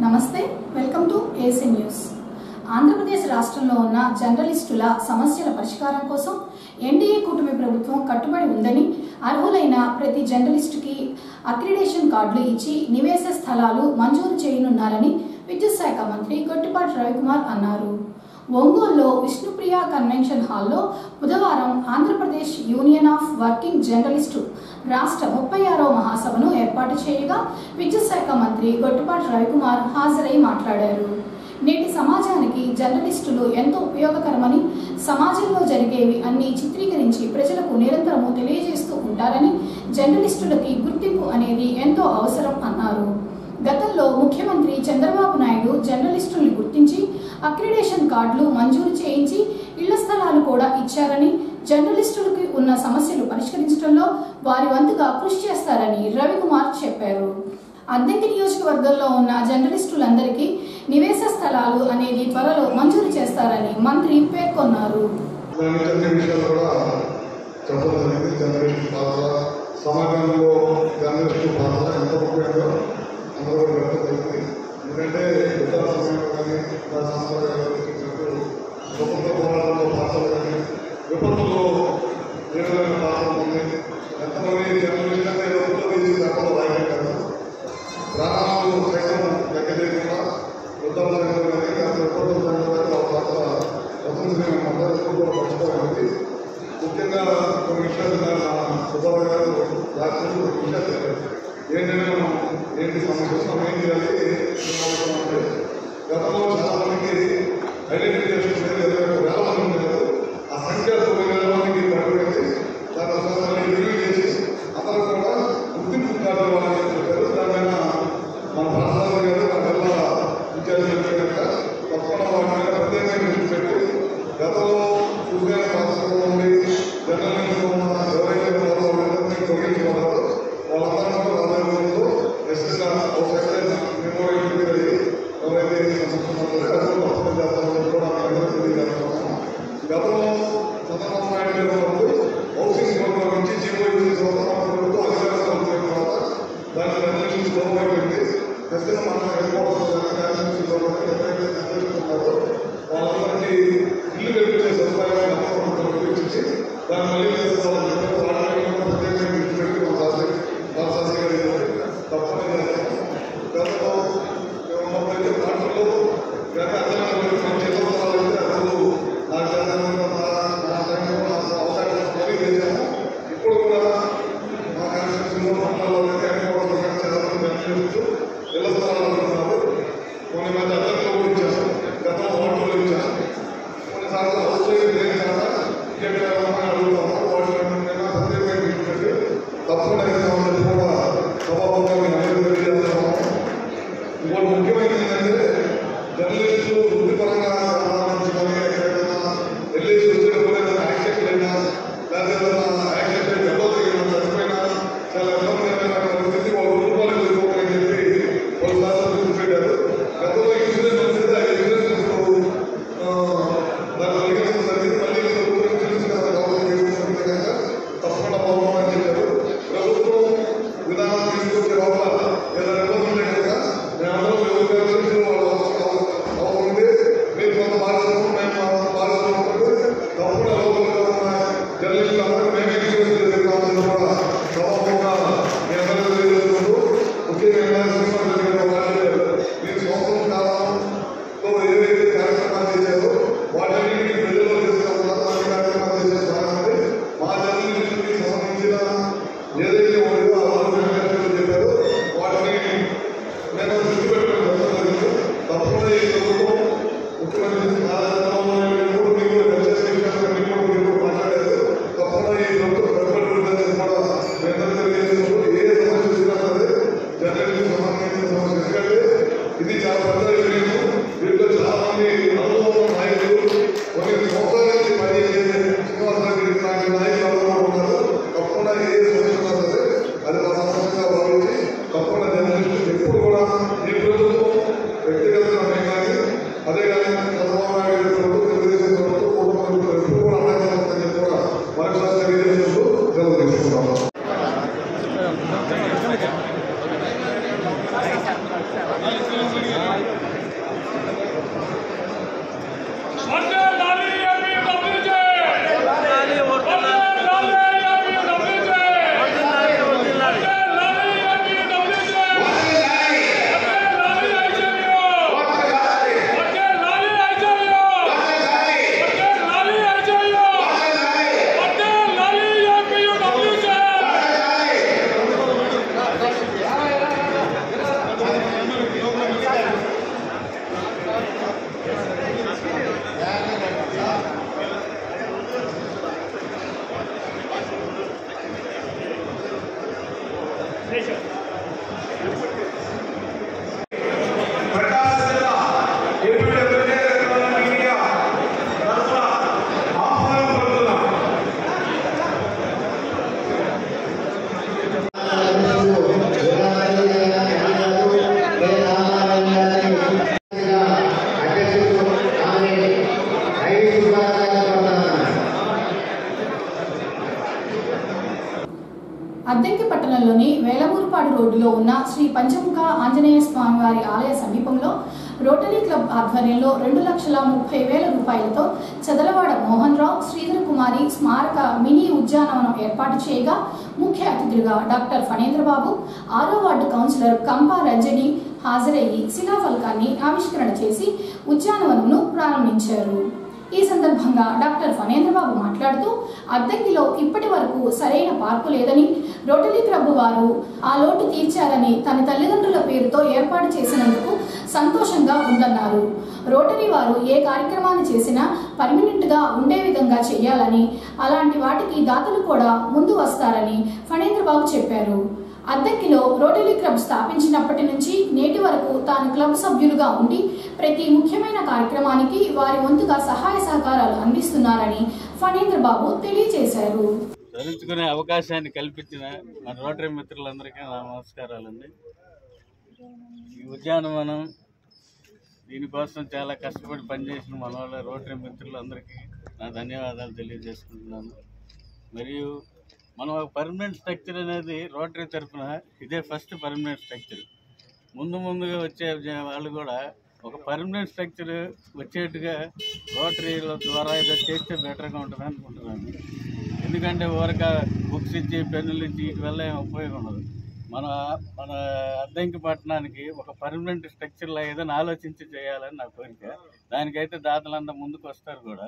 నమస్తే, welcome to AC news. Andhra Pradesh రాష్ట్రంలో ఉన్న జర్నలిస్టుల సమస్యల పరిష్కారం కోసం ఎన్డీఏ కూటమి ప్రభుత్వం కట్టుబడి ఉందని, అర్హులైన ప్రతి జర్నలిస్టుకి అక్రిడేషన్ కార్డులు ఇచ్చి నివేశ స్థలాలు మంజూరు చేయనున్నారని విద్యుత్ శాఖ మంత్రి గొట్టిపాటి రవికుమార్ అన్నారు. ఒంగోలులో విష్ణుప్రియ కన్వెన్షన్ హాల్లో బుధవారం Andhra Pradesh union of working journalist రాష్ట్ర 36వ మహాసభను ఏర్పాటు చేయగా విద్యుత్ శాఖ మంత్రి గొట్టిపాటి రవికుమార్ హాజరై మాట్లాడారు. నేటి సమాజానికి జర్నలిస్టులు ఎంతో ఉపయోగకరమని, సమాజంలో జరిగేవి అన్ని చిత్రీకరించి ప్రజలకు నిరంతరము తెలియజేస్తూ ఉంటారని, జర్నలిస్టులకి గుర్తింపు అనేది ఎంతో అవసరం అన్నారు. గతంలో ముఖ్యమంత్రి చంద్రబాబు నాయుడు జర్నలిస్టుల్ని గుర్తించి అక్రిడేషన్ కార్డులు మంజూరు చేయించి ఇళ్ల స్థలాలు కూడా ఇచ్చారని, జర్నలిస్టులకి ఉన్న సమస్యలు పరిష్కరించడంలో వారి వంతుగా కృషి చేస్తారని రవికుమార్ చెప్పారు. అద్దెకి నియోజకవర్గంలో ఉన్న జర్నలిస్టులందరికీ నివేశ స్థలాలు అనేది త్వరలో మంజూరు చేస్తారని మంత్రి పేర్కొన్నారు. ఎందుకంటే ఇతర సమయంలో కానీ ప్రభుత్వ పోరాటంలో పాత్రలు కానీ విపత్తులో తీవ్రమైన పాత్ర ఉంది. ఎంతమంది జర్నలిస్టులంటే పేపర్లో రాయగలిగారు, ప్రాణాలు సైతం లెక్కలేకుండా యుద్ధాల సంఘం కానీ అసలు విపత్తుల సంఘం కానీ వాళ్ళ పాత్ర స్వతంత్రమైన ఎప్పుడు మర్చిపోయింది. ముఖ్యంగా కొన్ని విషయాలు సుబ్బారావు గారు రాష్ట్రంలో విషయాలు చెప్పారు. ఏంటంటే మనం ఏంటి సమస్య ఏం చేయాలి. గతంలో చాలా మందికి ఐడెంటిఫికేషన్ వేల మంది ఉండేది. ఆ సంఖ్య 9,000 మందికి పడిపోయింది. దాని ఒకసారి రివ్యూ చేసి అందరూ కూడా గుర్తింపు కార్డు ఇవ్వాలని చెప్పారు. దానిపైన మన రాష్ట్రాలు గారు దానివల్ల ఇన్ఛార్జ్ కనుక తప్పకుండా వాటి మీద ప్రత్యేకంగా దృష్టి పెట్టి గతంలో చూసిన రాష్ట్రంలో ఉండి జర్నలిస్టులు ఎవరైతే ఉన్నారో వాళ్ళందరినీ తొలగించుకున్నారో వాళ్ళందరూ రాజకీయాల్లో ఎస్ఎస్గా ఎవరైతే కూడా తెలియజేస్తున్నాం. గతంలో చంద్రబాబు నాయుడు గారు హౌసింగ్ బోర్డు నుంచి జీవో సంవత్సరం అధికారం తర్వాత దాన్ని నిర్ణయించి గౌరవం అయిపోయింది. ప్రస్తుతం మనం నిర్ణయిస్తున్నారు. వాళ్ళందరికీ ఇల్లు కల్పించే సదుపాయాన్ని కల్పించి దాన్ని మళ్ళీ తప్పని గతంలో ఉన్నప్పుడైతే దాంట్లో ఇప్పుడు కూడా మా కాన్స్టిట్యూషన్లో మండలంలో ఇళ్ల స్థలాలు అనుకున్నారు. కొన్ని మంది అద్దెల్లో కూడా ఇచ్చారు, గతంలో ఓట్లు ఇచ్చారు. కొన్నిసార్లు హౌస్ లేని కదా టికెట్ అడుగుతాము. వాటిని ప్రత్యేకంగా తీసుకెళ్ళి తప్పకుండా కూడా సభాపంగా తెలియజేస్తాము. ఇంకోటి ముఖ్యమైనది ఏంటంటే జర్నలిస్టులు వృత్తిపరంగా సంబంధించుకొని ఎక్కడైనా వెళ్ళేసి వచ్చినప్పుడు ఏదైనా యాక్సిడెంట్ అయినా లేదా ఏదైనా యాక్సిడెంట్ దెబ్బతిగినా చనిపోయినా చాలా ఇబ్బందికరమైన పరిస్థితి వాళ్ళు రూపాయలు వెళ్ళిపోవాలని చెప్పి వాళ్ళు సార్లు చూపెట్టారు. గతంలో ఇన్సూరెన్స్ వచ్చింది. ఆ ఇన్సూరెన్స్ దాన్ని తొలగించింది. మళ్ళీ ఇన్సూరెన్స్ కనుక తప్పకుండా పోవాలని చెప్పారు. ప్రభుత్వం విధానం తీసుకొచ్చే లోపల ఏదైనా ఇబ్బంది ఉంటే కనుక మేమందరూ మీరు కొంత బాధ్యత మేము బాధ్యత తప్పకుండా జర్నలిస్టులు అందరూ మేము ఇన్సూరెన్స్ చేస్తామని కూడా సమూహంగా మీ అందరూ తెలియజేసుకుంటూ ముఖ్యంగా మీరు సంవత్సరం కాలంలో ఏదైతే కార్యక్రమాలు చేశారో వాటన్నింటినీ ప్రజల్లో తీసుకెళ్తున్నారు. కార్యక్రమాలు చేసేస్తామంటే మా జర్నలిస్టులకి సంబంధించిన ఏదైతే ఉండేదో ఆ చెప్పారో వాటిని నేను దృష్టి పెట్టుకుని తప్పకుండా ఈ ప్రభుత్వం ముఖ్యమంత్రి మాట్లాడారు. తప్పకుండా ఈ ప్రభుత్వం కట్టుబడి కూడా తెలియజేసుకుంటూ ఏ సమస్య వచ్చినా సరే జర్నలిస్ట్ సంబంధించిన సమస్య. ఎందుకంటే ఇది చాలా పెద్ద విషయం. దీంట్లో చాలా మంది అనుభవం నాయకులు కొన్ని సంవత్సరాల నుంచి పనిచేసే శ్రీనివాసరెడ్డి లాంటి నాయకులు ఉన్నారు. తప్పకుండా ఏ సమస్య ఉన్నా సరే అది మా సమస్యగా భావించి తప్పకుండా జర్నలిస్టులు ఎప్పుడు కూడా ఈ ప్రభుత్వం వ్యక్తిగతంగా కానీ అదే కానీ చంద్రబాబు నాయుడు ప్రభుత్వం తెలుగుదేశం ప్రభుత్వం కుటుంబం ఎప్పుడు కూడా అండగా చెప్పి కూడా మరొకసారి తెలియజేస్తూ సెలవు తీసుకుంటాము. Gracias. రోడ్డులో ఉన్న శ్రీ పంచముఖ ఆంజనేయ స్వామి వారి ఆలయ సమీపంలో రోటరీ క్లబ్ ఆధ్వర్యంలో 2,30,000 రూపాయలతో చదలవాడ మోహన్ రావు, శ్రీధర కుమారి స్మారక మినీ ఉద్యానవనం ఏర్పాటు చేయగా ముఖ్య అతిథులుగా డాక్టర్ ఫణేంద్రబాబు, 6వ వార్డు కౌన్సిలర్ కంపా రంజని హాజరయ్యి శిలాఫలకాన్ని ఆవిష్కరణ చేసి ఉద్యానవనంను ప్రారంభించారు. ఈ సందర్భంగా డాక్టర్ ఫణేంద్రబాబు మాట్లాడుతూ అద్దంకిలో ఇప్పటి వరకు సరైన పార్కు లేదని, రోటరీ క్లబ్ వారు ఆ లోటు తీర్చారని, తన తల్లిదండ్రుల పేరుతో ఏర్పాటు చేసినందుకు సంతోషంగా ఉందన్నారు. రోటరీ వారు ఏ కార్యక్రమాన్ని చేసినా పర్మనెంట్ గా ఉండే విధంగా చేయాలని, అలాంటి వాటికి దాతలు కూడా ముందు వస్తారని ఫణేంద్రబాబు చెప్పారు. అద్దంకిలో రోటరీ క్లబ్ స్థాపించినప్పటి నుంచి నేటి వరకు తాను క్లబ్ సభ్యులుగా ఉండి ప్రతి ముఖ్యమైన కార్యక్రమానికి వారి వంతుగా సహాయ సహకారాలు అందిస్తున్నారని ఫణేంద్రబాబు తెలియజేశారు. చదువుకునే అవకాశాన్ని కల్పించిన మన రోటరీ మిత్రులందరికీ నా నమస్కారాలండి. ఈ ఉద్యానవనం దీనికోసం చాలా కష్టపడి పనిచేసిన మన వాళ్ళ రోటరీ మిత్రులందరికీ నా ధన్యవాదాలు తెలియజేసుకుంటున్నాను. మరియు మనం ఒక పర్మనెంట్ స్ట్రక్చర్ అనేది రోటరీ తరఫున ఇదే ఫస్ట్ పర్మనెంట్ స్ట్రక్చర్. ముందుగా వచ్చే వాళ్ళు కూడా ఒక పర్మనెంట్ స్ట్రక్చర్ వచ్చేట్టుగా రోటరీల ద్వారా ఏదో చేస్తే బెటర్గా ఉంటుంది అనుకుంటున్నాను. ఎందుకంటే ఊరక బుక్స్ ఇచ్చి పెన్నులు ఇచ్చి వీటి వల్ల ఏం ఉపయోగం ఉండదు. మన అద్దంకి పట్టణానికి ఒక పర్మనెంట్ స్ట్రక్చర్లో ఏదైనా ఆలోచించి చేయాలని నా కోరిక. దానికైతే దాతలంతా ముందుకు వస్తారు కూడా.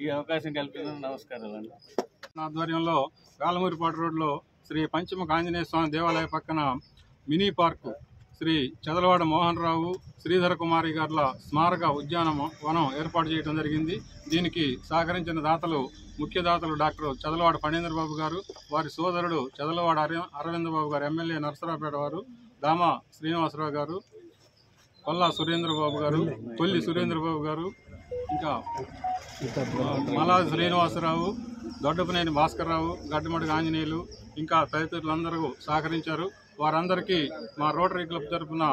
ఈ అవకాశం కల్పించిన నమస్కారాలండి. ఆధ్వర్యంలో వేలమూరిపాటు రోడ్లో శ్రీ పంచముఖ ఆంజనేయ స్వామి దేవాలయ పక్కన మినీ పార్కు శ్రీ చదలవాడ మోహన్ రావు, శ్రీధర కుమారి గారుల స్మారక ఉద్యానవనం ఏర్పాటు చేయడం జరిగింది. దీనికి సహకరించిన దాతలు ముఖ్య దాతలు డాక్టర్ చదలవాడ ఫణేంద్రబాబు గారు, వారి సోదరుడు చదలవాడ అరవిందబాబు గారు, ఎమ్మెల్యే నరసరావుపేట వారు, దామా శ్రీనివాసరావు గారు, కొల్లా సురేంద్రబాబు గారు, కొల్లి సురేంద్రబాబు గారు, ఇంకా మలాది శ్రీనివాసరావు, దొడ్డపనేని భాస్కర్రావు, గడ్డమడుగు ఆంజనేయులు, ఇంకా తదితరులందరూ సహకరించారు. వారందరికీ మా రోటరీ క్లబ్ తరఫున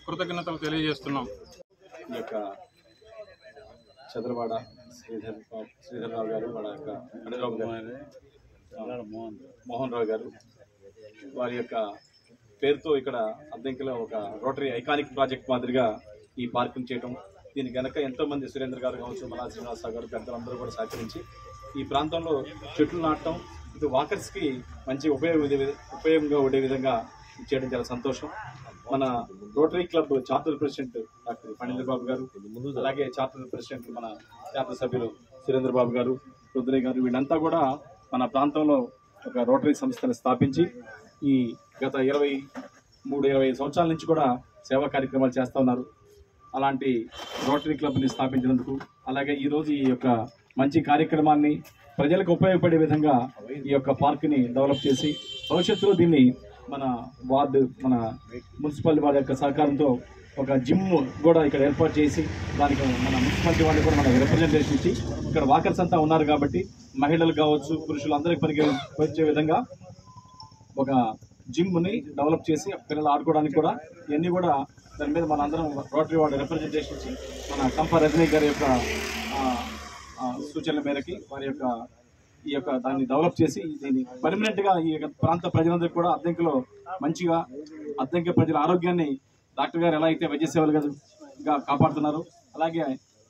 కృతజ్ఞతలు తెలియజేస్తున్నాం. ఈ యొక్క చదలవాడ శ్రీధర్రావు గారు, వాళ్ళ యొక్క అనిరావు గారు, మోహన్ రావు గారు, వారి యొక్క పేరుతో ఇక్కడ అద్దంకిలో ఒక రోటరీ ఐకానిక్ ప్రాజెక్ట్ మాదిరిగా ఈ పార్కింగ్ చేయడం, దీనికి కనుక ఎంతోమంది సురేంద్ర గారు కావచ్చు, మలాది శ్రీనివాసరావు గారు, పెద్దలందరూ కూడా సహకరించి ఈ ప్రాంతంలో చెట్లు నాటడం ఇది వాకర్స్కి మంచి ఉపయోగంగా ఉండే విధంగా చేయడం చాలా సంతోషం. మన rotary club charter president doctor Phanendrababu గారు, అలాగే చార్టర్ ప్రెసిడెంట్ మన చార్టర్ సభ్యులు సురేంద్రబాబు గారు, రుద్రయ్య గారు, వీళ్ళంతా కూడా మన ప్రాంతంలో ఒక రోటరీ సంస్థను స్థాపించి ఈ గత 23-25 సంవత్సరాల నుంచి కూడా సేవా కార్యక్రమాలు చేస్తూ ఉన్నారు. అలాంటి రోటరీ క్లబ్ని స్థాపించినందుకు, అలాగే ఈరోజు ఈ యొక్క మంచి కార్యక్రమాన్ని ప్రజలకు ఉపయోగపడే విధంగా ఈ యొక్క పార్క్ని డెవలప్ చేసి భవిష్యత్తులో దీన్ని మన వార్డు, మన మున్సిపాలిటీ వారి యొక్క సహకారంతో ఒక జిమ్ కూడా ఇక్కడ ఏర్పాటు చేసి దానికి మన మున్సిపాలిటీ వాళ్ళు కూడా మనకు రిప్రజెంటేషన్ ఇచ్చి ఇక్కడ వాకర్స్ అంతా ఉన్నారు కాబట్టి మహిళలు కావచ్చు, పురుషులు అందరికీ పనికి వచ్చే విధంగా ఒక జిమ్ని డెవలప్ చేసి పిల్లలు ఆడుకోవడానికి కూడా ఇవన్నీ కూడా దాని మీద మన అందరం రోటరీ వాళ్ళు రిప్రజెంటేషన్ ఇచ్చి మన కంపా రజనీ గారి యొక్క సూచనల మేరకి వారి యొక్క ఈ యొక్క దాన్ని డెవలప్ చేసి దీన్ని పర్మనెంట్గా ఈ ప్రాంత ప్రజలందరికీ కూడా అద్దంకిలో మంచిగా అద్దంకి ప్రజల ఆరోగ్యాన్ని డాక్టర్ గారు ఎలా అయితే వైద్య సేవలుగా కాపాడుతున్నారు, అలాగే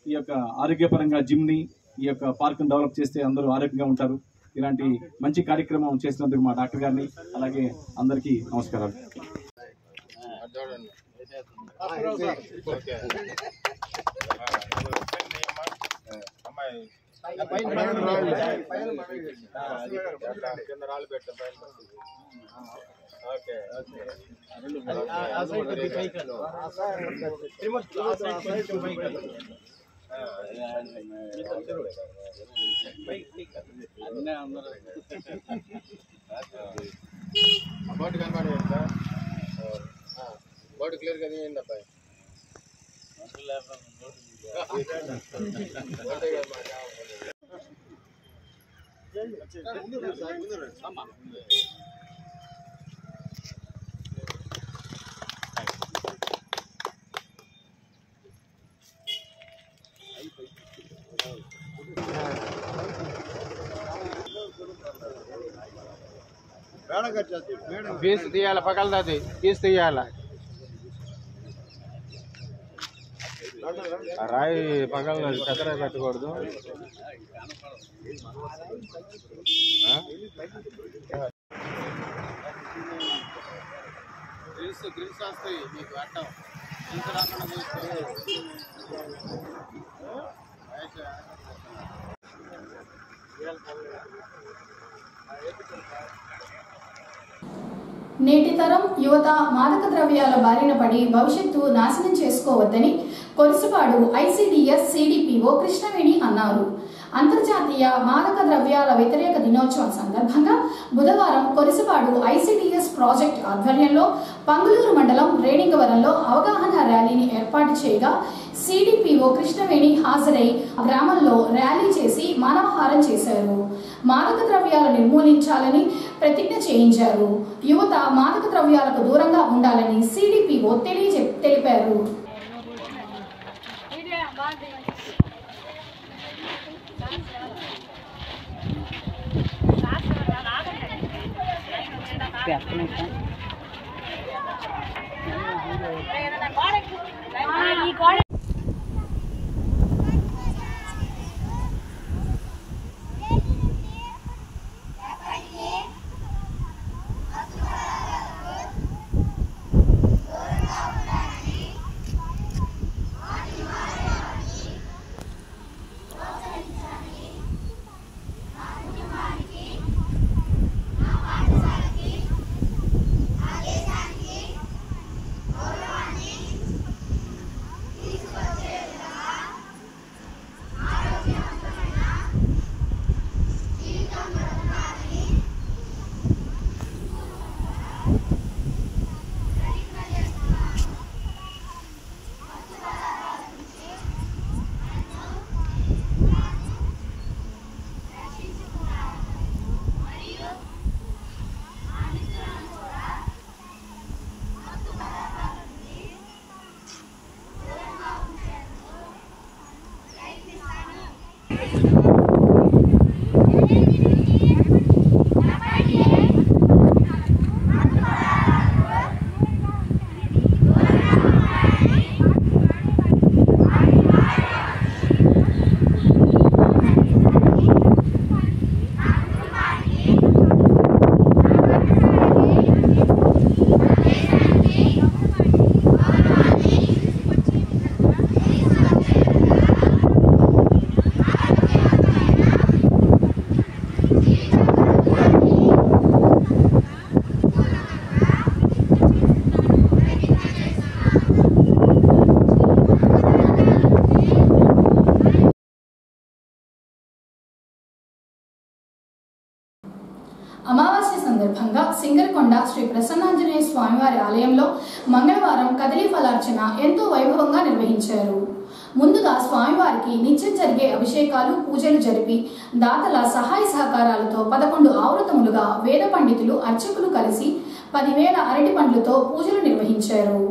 ఈ యొక్క ఆరోగ్యపరంగా జిమ్ని ఈ యొక్క పార్క్ని డెవలప్ చేస్తే అందరూ ఆరోగ్యంగా ఉంటారు. ఇలాంటి మంచి కార్యక్రమం చేసినందుకు మా డాక్టర్ గారిని అలాగే అందరికీ నమస్కారాలు. బోర్డు క్లియర్ కదా ఏంది అబ్బాయి పీస్ తీయాలి, పగలది పీస్ తీయాలి. రాయి పగలది, పెద్దరాయి పెట్టకూడదు. గ్రిల్స్ వస్తాయి మీకు అట్టం. గ్రిల్స్ రాకుండా నేటి తరం యువత మాదక ద్రవ్యాల బారిన పడి భవిష్యత్తు నాశనం చేసుకోవద్దని కొరిసిపాడు ఐసిడిఎస్ సిడిపిఓ కృష్ణవేణి అన్నారు. అంతర్జాతీయ మాదక ద్రవ్యాల వ్యతిరేక దినోత్సవం సందర్భంగా బుధవారం కొరిసిపాడు ఐసిడిఎస్ ప్రాజెక్ట్ ఆధ్వర్యంలో పంగులూరు మండలం రేణింగవరంలో అవగాహన ర్యాలీని ఏర్పాటు చేయగా సిడిపిఓ కృష్ణవేణి హాజరై గ్రామంలో ర్యాలీ చేసి మానవహారం చేశారు. మాదక ద్రవ్యాలు నిర్మూలించాలని ప్రతిజ్ఞ చేయించారు. యువత మాదక ద్రవ్యాలకు దూరంగా ఉండాలని సిడిపిఓ తెలిపారు. అమావాస్య సందర్భంగా సింగరకొండ శ్రీ ప్రసన్నాంజనేయ స్వామివారి ఆలయంలో మంగళవారం కదలీ ఫలార్చన ఎంతో వైభవంగా నిర్వహించారు. ముందుగా స్వామివారికి నిత్యం జరిగే అభిషేకాలు, పూజలు జరిపి దాతల సహాయ సహకారాలతో 11 ఆవృతములుగా వేద పండితులు, అర్చకులు కలిసి 10,000 అరటి పండ్లతో పూజలు నిర్వహించారు.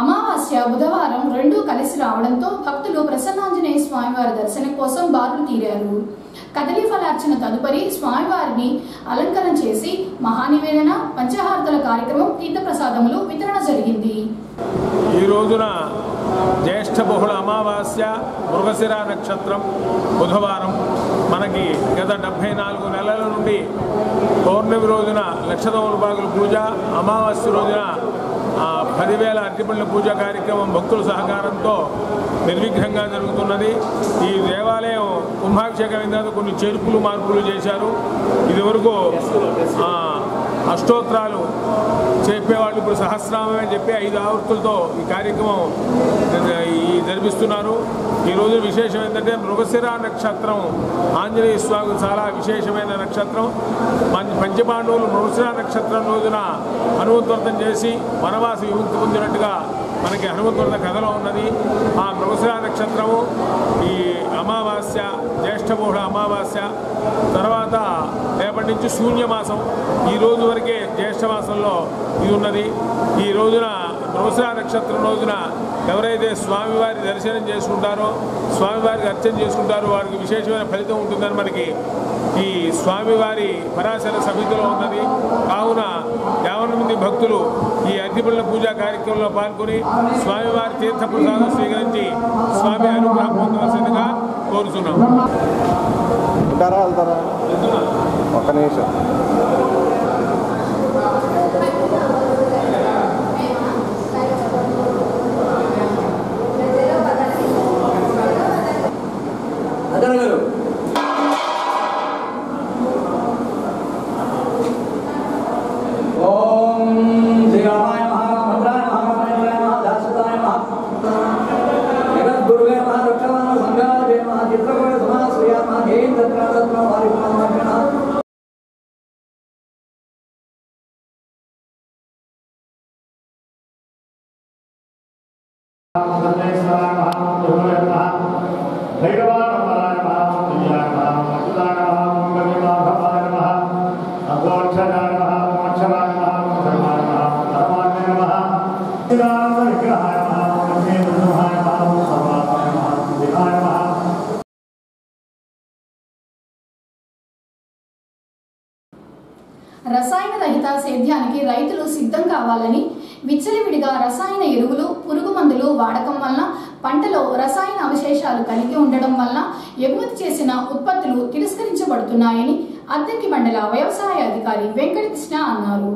అమావాస్య బుధవారం రెండూ కలిసి రావడంతో భక్తులు ప్రసన్నాంజనేయ స్వామివారి దర్శనం కోసం బారులు తీరారు. కదలీ ఫలార్చన తదుపరి స్వామివారిని అలంకరణ చేసి మహానివేదన, పంచహారతుల కార్యక్రమం, తీర్థప్రసాదములు వితరణ జరిగింది. ఈ రోజున జ్యేష్ఠ బహుళ అమావాస్య, మృగశిర నక్షత్రం, బుధవారం. మనకి గత 74 నెలల నుండి పౌర్ణమి రోజున లక్షదములపాకుల పూజ, అమావాస్య రోజున 10,000 అరటిపండ్ల పూజ కార్యక్రమం భక్తుల సహకారంతో నిర్విఘ్నంగా జరుగుతున్నది. ఈ దేవాలయం కుంభాభిషేకం అయిన తర్వాత కొన్ని చేర్పులు, మార్పులు చేశారు. ఇదివరకు అష్టోత్తరాలు చెప్పేవాళ్ళు ఇప్పుడు సహస్రనామమే చెప్పి 5 ఆవృత్తులతో ఈ కార్యక్రమం జరిపిస్తున్నారు. ఈరోజు విశేషం ఏంటంటే మృగశిర నక్షత్రం ఆంజనేయ స్వామి చాలా విశేషమైన నక్షత్రం. పంచపాండవులు మృగశిర నక్షత్రం రోజున హనుమంతవ్రతం చేసి వనవాస విముక్తి పొందినట్టుగా మనకి హనుమంతవ్రత కథలో ఉన్నది. ఆ మృగశిర నక్షత్రము ఈ అమావాస్య, జ్యేష్ఠ బహుళ అమావాస్య తర్వాత రేపటి నుంచి శూన్యమాసం. ఈ రోజు వరకే జ్యేష్ఠ మాసంలో ఇది ఉన్నది. ఈ రోజున మృగశిర నక్షత్రం రోజున ఎవరైతే స్వామివారి దర్శనం చేసుకుంటారో, స్వామివారికి అర్చన చేసుకుంటారో వారికి విశేషమైన ఫలితం ఉంటుందని మనకి ఈ స్వామివారి పరాశర సమితిలో ఉన్నది. కావున 50 మంది భక్తులు ఈ అగ్నిపుల్ల పూజా కార్యక్రమంలో పాల్గొని స్వామివారి తీర్థప్రసాదం స్వీకరించి స్వామి అనుగ్రహం పొందవలసిందిగా కోరుతున్నాం. ఒక నిమిషం. రసాయన రహిత సేద్యానికి రైతులు సిద్ధం కావాలని, విచ్చలవిడిగా రసాయన ఎరువులు, పురుగు మందులు వాడకం వల్ల పంటలో రసాయన అవశేషాలు కలిగి ఉండడం వల్ల ఎగుమతి చేసిన ఉత్పత్తులు తిరస్కరించబడుతున్నాయని అద్దెకి మండల వ్యవసాయ అధికారి వెంకటకృష్ణ అన్నారు.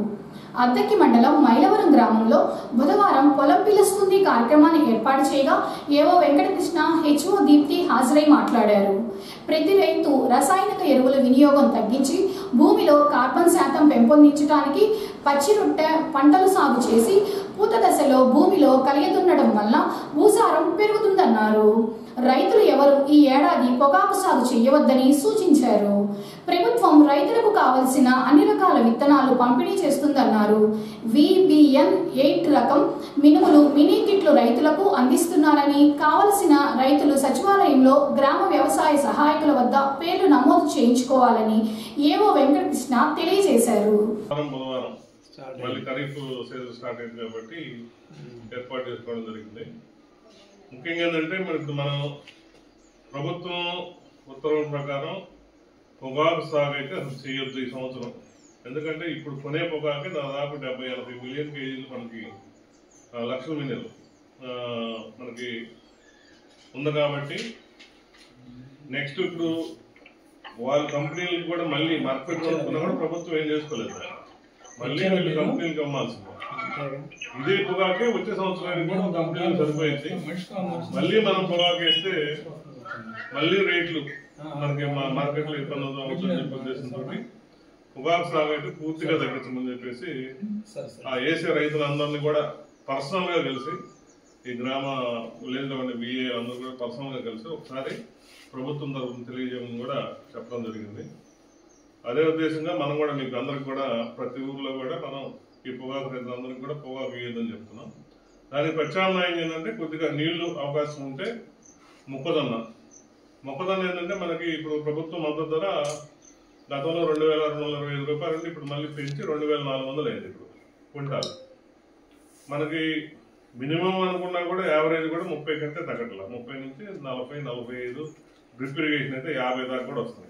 అద్దెకి మండలం మైలవరం గ్రామంలో బుధవారం పొలం పిలుస్తుంది కార్యక్రమాన్ని ఏర్పాటు చేయగా ఏవో వెంకటకృష్ణ, హెచ్ఓ దీప్తి హాజరై మాట్లాడారు. ప్రతి రైతు రసాయనిక ఎరువుల వినియోగం తగ్గించి భూమిలో కార్బన్ శాతం పెంపొందించడానికి పచ్చి రొట్టె పంటలు సాగు చేసి పూత దశలో భూమిలో కలియదున్నడం వల్ల భూసారం పెరుగుతుందన్నారు. రైతులు ఎవరు ఈ ఏడాది పొగాకు సాగు చేయవద్దని సూచించారు. ప్రభుత్వం రైతులకు కావలసిన అన్ని రకాల విత్తనాలు పంపిణీ చేస్తుందన్నారు. VBN 8 రకం మినుములు మినీ కిట్లు రైతులకు అందిస్తున్నారని, కావలసిన రైతులు సచివాలయంలో గ్రామ వ్యవసాయ సహాయకుల వద్ద పేర్లు నమోదు చేయించుకోవాలని ఏవో వెంకటకృష్ణ తెలియజేశారు. మళ్ళీ ఖరీఫ్ సీజన్ స్టార్ట్ అయింది కాబట్టి ఏర్పాటు చేసుకోవడం జరిగింది. ముఖ్యంగా ఏంటంటే మనం ప్రభుత్వం ఉత్తర్వుల ప్రకారం పొగాకు సాగు అయితే అసలు చేయొద్దు ఈ సంవత్సరం. ఎందుకంటే ఇప్పుడు కొనే పొగాకు దాదాపు 70-80 మిలియన్ కేజీలు మనకి లక్షల మిలియన్లు మనకి ఉంది. కాబట్టి నెక్స్ట్ ఇప్పుడు వాళ్ళ కంపెనీలకు కూడా మళ్ళీ మార్కెట్ కొనుక్కున్నా కూడా ప్రభుత్వం ఏం చేసుకోలేదు. మళ్ళీ వీళ్ళు కంపెనీలకు అమ్మాల్సింది. ఇదే పొగాకే వచ్చే సంవత్సరానికి కూడా కంపెనీలు సరిపోయింది. మళ్ళీ మనం పొగాకు వేస్తే మళ్ళీ రేట్లు మనకి మార్కెట్లో ఇబ్బంది అవుతుందని చెప్పే ఉద్దేశంతో పొగాకు సాగు అయితే పూర్తిగా తగ్గించమని చెప్పేసి ఆ వేసే రైతులందరినీ కూడా పర్సనల్ గా కలిసి ఈ గ్రామ విలేజ్ లో VA అందరూ కూడా పర్సనల్ గా కలిసి ఒకసారి ప్రభుత్వం తరఫున తెలియజేయమని కూడా చెప్పడం జరిగింది. అదే ఉద్దేశంగా మనం కూడా మీకు అందరికి కూడా ప్రతి ఊర్లో కూడా మనం ఈ పొగాకు రైతులందరికీ కూడా పొగాకు వేయొద్దని చెప్తున్నాం. దానికి ప్రత్యామ్నాయం ఏంటంటే కొద్దిగా నీళ్లు అవకాశం ఉంటే మొక్కజొన్న ఏంటంటే మనకి ఇప్పుడు ప్రభుత్వం మద్దతు ధర గతంలో 2225 రూపాయలు ఉంటే ఇప్పుడు మళ్ళీ పెంచి 2400 అయింది ఇప్పుడు క్వింటాల్. మనకి మినిమం అనుకున్నా కూడా యావరేజ్ కూడా 30 కంటే తగ్గట్లా, 30 నుంచి 40-45 డ్రిప్ ఇరిగేషన్ అయితే 50 దాకా కూడా వస్తుంది.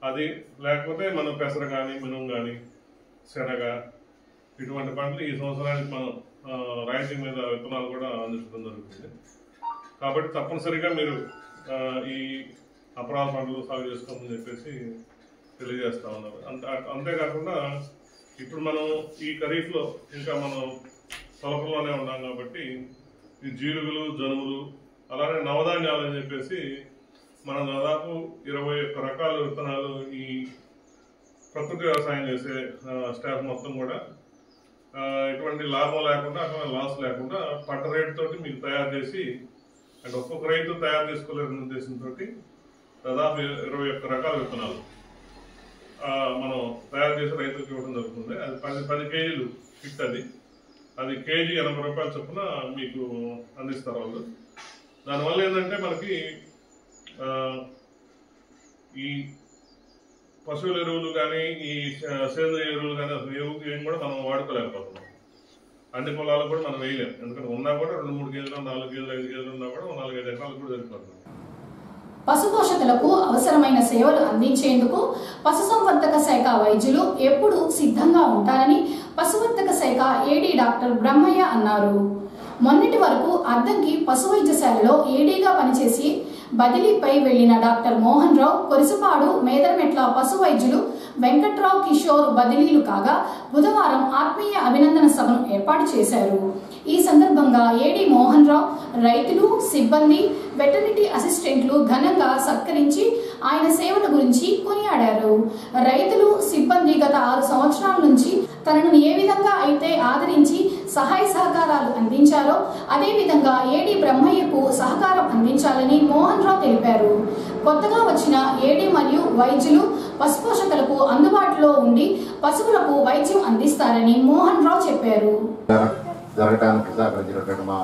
అది లేకపోతే మనం పెసర కానీ మినుము కానీ శనగ ఇటువంటి పంటలు ఈ సంవత్సరానికి మనం రాయితీ మీద విత్తనాలు కూడా అందించడం జరుగుతుంది. కాబట్టి తప్పనిసరిగా మీరు ఈ అపరాధ పంటలు సాగు చేసుకోమని చెప్పేసి తెలియజేస్తా ఉన్నారు. అంతేకాకుండా ఇప్పుడు మనం ఈ ఖరీఫ్లో ఇంకా మనం తొలకల్లోనే ఉన్నాం కాబట్టి ఈ జీలుగులు, జనుములు అలానే నవధాన్యాలు అని చెప్పేసి మనం దాదాపు 21 రకాల విత్తనాలు ఈ ప్రకృతి వ్యవసాయం చేసే స్టాఫ్ మొత్తం కూడా ఎటువంటి లాభం లేకుండా అక్కడ లాస్ లేకుండా పంట రేటు తోటి మీకు తయారు చేసి అంటే ఒక్కొక్క రైతు తయారు చేసుకోలేని ఉద్దేశంతో దాదాపు 21 రకాల విత్తనాలు మనం తయారు చేసి రైతులకు ఇవ్వడం జరుగుతుంది. అది 10 కేజీలు కిట్. అది కేజీ 80 రూపాయల చొప్పున మీకు అందిస్తారు వాళ్ళు. దానివల్ల ఏంటంటే మనకి ఈ పశువుల ఎరువులు కానీ ఈ సేంద్రియ ఎరువులు కానీ అసలు ఏం కూడా మనం వాడుకోలేకపోతున్నాం. అన్ని పొలాలు కూడా మనం వేయలేము. ఎందుకంటే ఉన్నా కూడా 2-3 కేజీలు, 4 కేజీలు, 5 కేజీలు ఉన్నా కూడా 4-5 ఎకరాలు కూడా సరిపోతున్నాం. పశుపోషకులకు అవసరమైన సేవలు అందించేందుకు పశుసంవర్ధక శాఖ వైద్యులు ఎప్పుడూ సిద్ధంగా ఉంటారని పశువర్ధక శాఖ ఏడీ డాక్టర్ బ్రహ్మయ్య అన్నారు. మొన్నటి వరకు అద్దంకి పశు వైద్యశాలలో ఏడీగా పనిచేసి బదిలీపై వెళ్లిన డాక్టర్ మోహన్ రావు కొరిసపాడు మేదరమెట్ల పశు వైద్యులు వెంకట్రావు కిషోర్ బదిలీలు కాగా బుధవారం ఆత్మీయ అభినందన సభను ఏర్పాటు చేశారు. ఈ సందర్భంగా ఏడీ మోహన్ రావు రైతులు, సిబ్బంది, వెటర్నరీ అసిస్టెంట్లు ఘనంగా సత్కరించి ఆయన సేవల గురించి కొనియాడారు. రైతులు, సిబ్బంది గత 6 సంవత్సరాల నుంచి తనను ఏ విధంగా అయితే ఆదరించి సహాయ సహకారాలు అందించారో అదే విధంగా ఏడీ బ్రహ్మయ్యకు సహకారం అందించాలని మోహన్ రావు తెలిపారు. కొత్తగా వచ్చిన ఏడీ మరియు వైద్యులు పశుపోషకులకు అందుబాటులో ఉండి పశువులకు వైద్యం అందిస్తారని మోహన్ రావు చెప్పారు. జరగడానికి సహకరించినటువంటి మా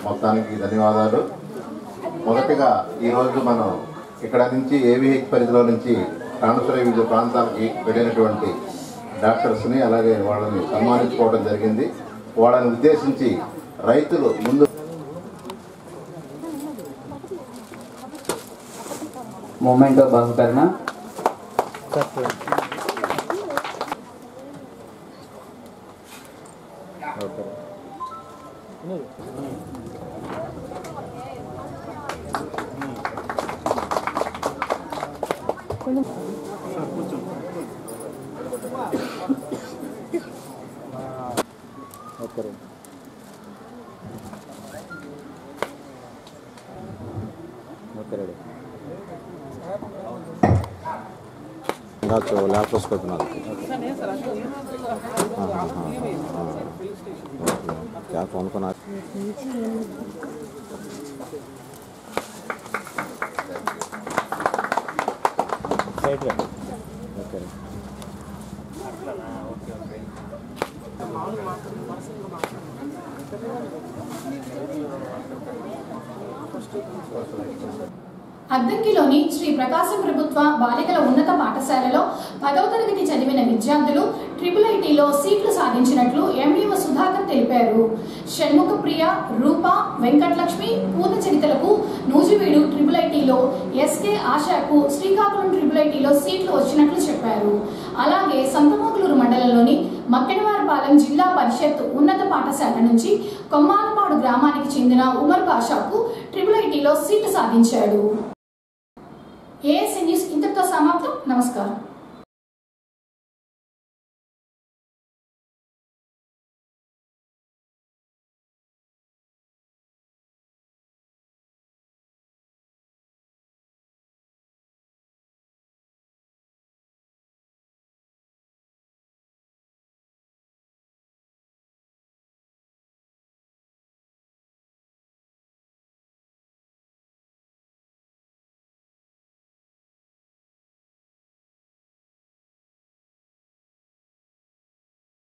మొత్తానికి ధన్యవాదాలు. మొదటిగా ఈరోజు మనం ఇక్కడ నుంచి ఏవిహెచ్ పరిధిలో నుంచి ట్రాన్స్ఫర్ వివిధ ప్రాంతాలకి వెళ్ళినటువంటి డాక్టర్స్ని అలాగే వాళ్ళని సన్మానించుకోవడం జరిగింది. వాళ్ళని ఉద్దేశించి రైతులు ముందు మూమెంట్ ఆఫ్ బహుకరణ ల్యాప్టాప్ क्या फोन को ना అద్దంకిలోని శ్రీ ప్రకాశం ప్రభుత్వ బాలికల ఉన్నత పాఠశాలలో 10వ తరగతి చదివిన విద్యార్థులు IIITలో సీట్లు సాధించినట్లు ఎంఈఓ సుధాకర్ తెలిపారు. షణ్ముఖ ప్రియ, రూప, వెంకటలక్ష్మి, పూర్ణచరితలకు నూజివీడు IIITలో, ఎస్కే ఆశాకు శ్రీకాకుళం IIITలో సీట్లు వచ్చినట్లు చెప్పారు. అలాగే సంతమోగులూరు మండలంలోని మక్కెనవారిపాలెం జిల్లా పరిషత్ ఉన్నత పాఠశాల నుంచి కొమ్మాలపాడు గ్రామానికి చెందిన ఉమర్ బాషాకు IIITలో సీటు సాధించాడు. ఏఎస్ఎన్ న్యూస్ ఇంతటితో సమాప్తం. నమస్కారం.